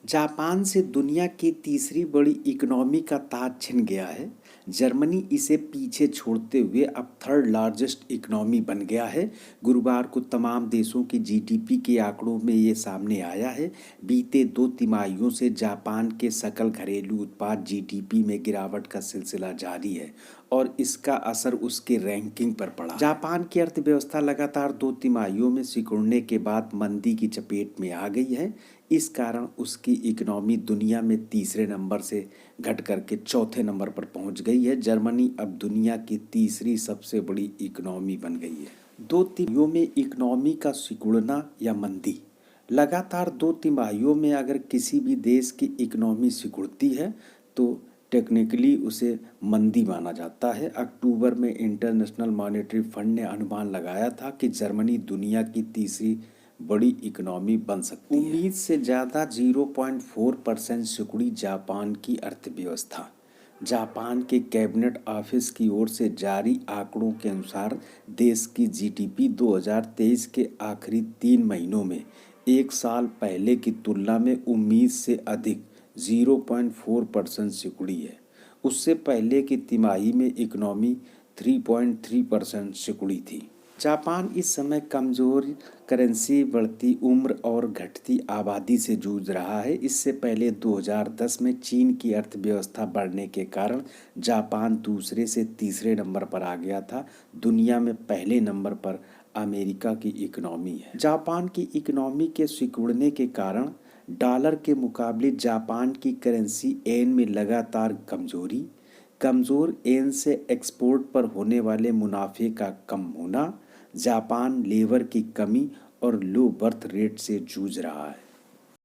Japan से दुनिया की तीसरी बड़ी इकोनॉमी का ताज छिन गया है। जर्मनी इसे पीछे छोड़ते हुए अब थर्ड लार्जेस्ट इकोनॉमी बन गया है। गुरुवार को तमाम देशों की जीडीपी के आंकड़ों में ये सामने आया है। बीते 2 तिमाहियों से जापान के सकल घरेलू उत्पाद जीडीपी में गिरावट का सिलसिला जारी है और इसका असर उसके रैंकिंग पर पड़ा। जापान की अर्थव्यवस्था लगातार 2 तिमाहियों में सिकुड़ने के बाद मंदी की चपेट में आ गई है। इस कारण उसकी इकोनॉमी दुनिया में तीसरे नंबर से घट करके चौथे नंबर पर पहुंच गई है। जर्मनी अब दुनिया की तीसरी सबसे बड़ी इकोनॉमी बन गई है। 2 तिमाहियों में इकोनॉमी का सिकुड़ना या मंदी। लगातार 2 तिमाहियों में अगर किसी भी देश की इकोनॉमी सिकुड़ती है तो टेक्निकली उसे मंदी माना जाता है। अक्टूबर में इंटरनेशनल मॉनेटरी फंड ने अनुमान लगाया था कि जर्मनी दुनिया की तीसरी बड़ी इकोनॉमी बन सकती है। उम्मीद से ज़्यादा 0.4% सिकुड़ी जापान की अर्थव्यवस्था। जापान के कैबिनेट ऑफिस की ओर से जारी आंकड़ों के अनुसार देश की जीडीपी 2023 के आखिरी 3 महीनों में एक साल पहले की तुलना में उम्मीद से अधिक 0.4% सिकुड़ी है। उससे पहले की तिमाही में इकोनॉमी 3.3% सिकुड़ी थी। जापान इस समय कमज़ोर करेंसी, बढ़ती उम्र और घटती आबादी से जूझ रहा है। इससे पहले 2010 में चीन की अर्थव्यवस्था बढ़ने के कारण जापान दूसरे से तीसरे नंबर पर आ गया था। दुनिया में पहले नंबर पर अमेरिका की इकोनॉमी है। जापान की इकोनॉमी के सिकुड़ने के कारण डॉलर के मुकाबले जापान की करेंसी येन में लगातार कमजोरी, कमज़ोर येन से एक्सपोर्ट पर होने वाले मुनाफे का कम होना, जापान लेबर की कमी और लो बर्थ रेट से जूझ रहा है।